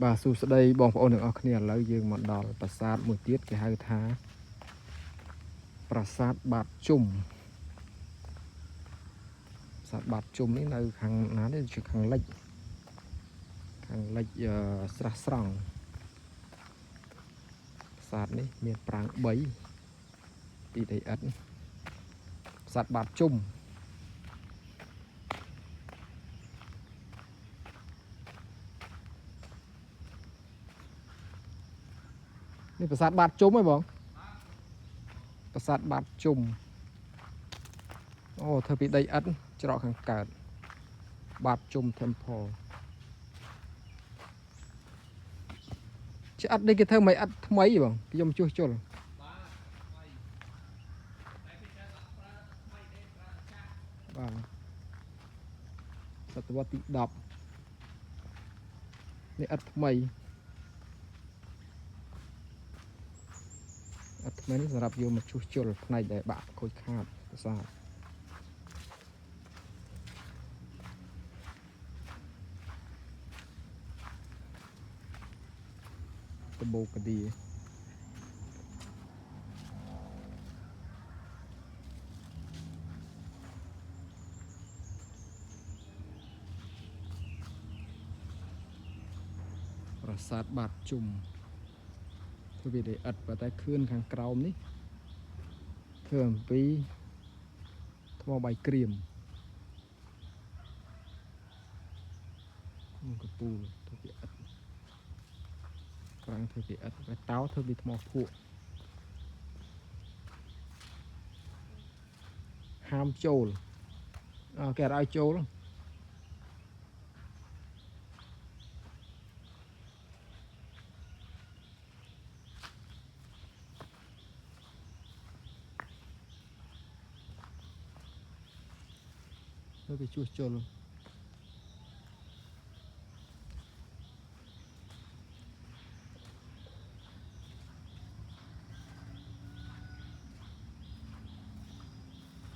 បាទសួស្តីបងប្អូនទាំងអស់គ្នាឥឡូវយើងមកដល់ប្រាសាទមួយទៀតគេហៅថាប្រាសាទបាតជុំប្រាសាទបាតជុំនេះនៅខាងណានេះជាខាងលិចស្រះស្រង់ប្រាសាទនេះមានប្រាង្គ3ពីដីឥដ្ឋប្រាសាទបាតជុំនេះប្រាសាទបាតជុំហ៎បងប្រាសាទបាតជុំអូធ្វើពីដីឥដ្ឋច្រកខាងកើតបាតជុំ Temple ជាឥដ្ឋនេះគេធ្វើមិនឥដ្ឋថ្មីបងខ្ញុំជួសជុលបាទសតវត្សទី10នេះឥដ្ឋថ្មីនេះសម្រាប់យកមកជួសជុលផ្នែកដែលបាក់ខូចខាតប្រាសាទដំបូកកាឌីប្រាសាទបាតជុំធ្វើពីដីឥដ្ឋប៉ុន្តែខឿនខាងក្រោមនេះធ្វើអំពីថ្មបាយក្រៀមកពូលធ្វើពីឥដ្ឋប្រាង្គធ្វើពីឥដ្ឋហើយតោធ្វើពីថ្មភក់ហាមចូលគេអត់ឲ្យចូលធ្វើពីជួសជុល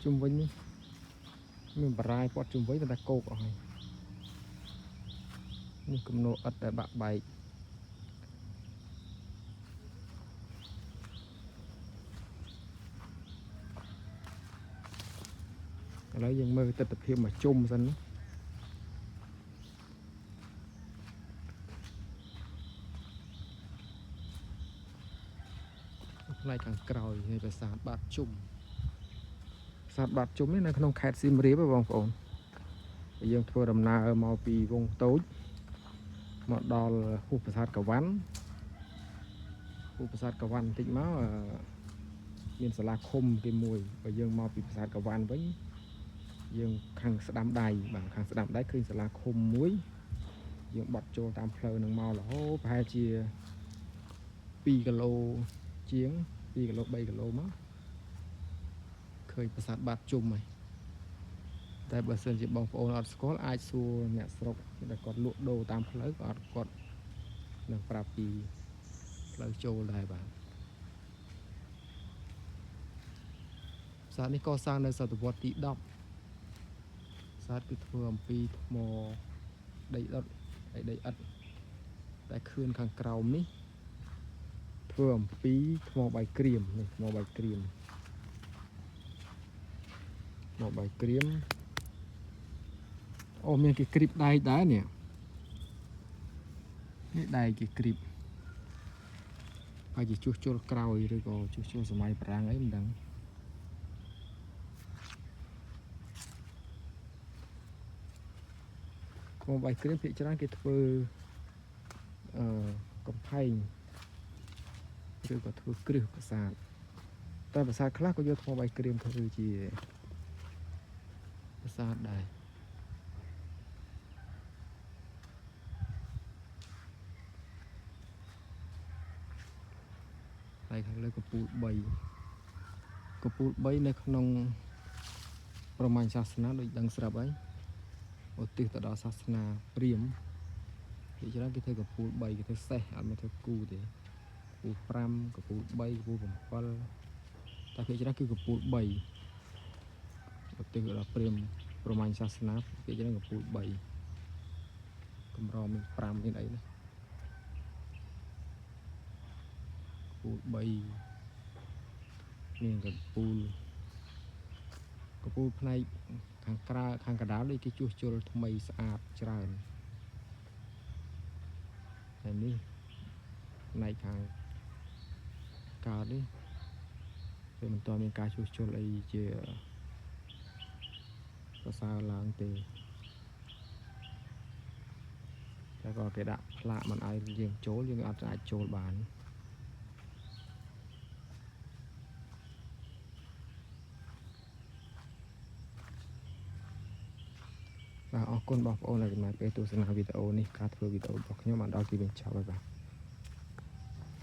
ជុំវិញនេះមានបារាយព័ទ្ធជុំវិញតែគោកអស់ហើយនេះគំនោឥដ្ឋដែលបាក់បែកឥឡូវយើងមើលទិដ្ឋភាពមកជុំសិនផ្នែកខាងក្រោយនៃប្រាសាទបាតជុំប្រាសាទបាតជុំនេះនៅក្នុងខេត្តសៀមរាបបងប្អូនយើងធ្វើដំណើរមកពីវងតូចមកដល់ហួសប្រាសាទកវ៉ាន់បន្តិចមកមានសាលាឃុំគេមួយបើយើងមកពីប្រាសាទកវ៉ាន់វិញយើងខាងស្ដាំដៃបាទខាងស្ដាំដៃឃើញសាលាឃុំមួយយើងបត់ចូលតាមផ្លូវនឹងមករហូតប្រហែលជា2គីឡូជាង2គីឡូ3គីឡូមកឃើញប្រាសាទបាតជុំហើយតែបើសិនជាបងប្អូនអត់ស្គាល់អាចសួរអ្នកស្រុកដែលគាត់លក់ដូរតាមផ្លូវគាត់នឹងប្រាប់ពីផ្លូវចូលដែរបាទប្រាសាទនេះកសាងនៅសតវត្សទី10ប្រាសាទគឺធ្វើអំពីថ្មដីឥដ្ឋតែខឿនខាងក្រោមនេះធ្វើអំពីថ្មបាយក្រៀមនេះថ្មបាយក្រៀមអូមានគេក្រីបដែកដែរនេះដែកគេក្រីបហើយជាជួសជុលក្រោយឬក៏ជួសជុលសម័យបារាំងអីមិនដឹងថ្មបាយក្រៀមភាគច្រើនគេធ្វើកំផែងឬក៏ធ្វើគ្រឹះប្រាសាទតែប្រាសាទខ្លះក៏យកថ្មបាយក្រៀមធ្វើជាប្រាសាទដែរហើយខាងលើកំពូល3នៅក្នុងព្រហ្មញ្ញសាសនាដូចដឹងស្រាប់ហើយឧទ្ទិសទៅដល់សាសនាព្រាហ្មណ៍ភាគច្រើនគេធ្វើកំពូល3គេធ្វើសេះអត់មានធ្វើគូទេកំពូល5កំពូល3កំពូល7តែភាគច្រើនគឺកំពូល3ឧទ្ទិសទៅដល់ព្រាហ្មណ៍ព្រហ្មញ្ញសាសនាភាគច្រើនកំពូល3កម្រមាន5មានអីណា ពូល3មានកពូលផ្នែកខាងក្រៅខាងកណ្ដាលនេះគេជួសជុលថ្មីស្អាតច្រើនហើយនេះផ្នែកខាងកើតនេះវាមិនទាន់មានការជួសជុលអីជាប្រសើរឡើងទេតែក៏គេដាក់ផ្លាកមិនឲ្យយើងចូលយើងអត់អាចចូលបានបាទអរគុណបងប្អូនដែលចំណាយពេលទស្សនាវីដេអូនេះការធ្វើវីដេអូរបស់ខ្ញុំបានដល់ទីបញ្ចប់ហើយបាទ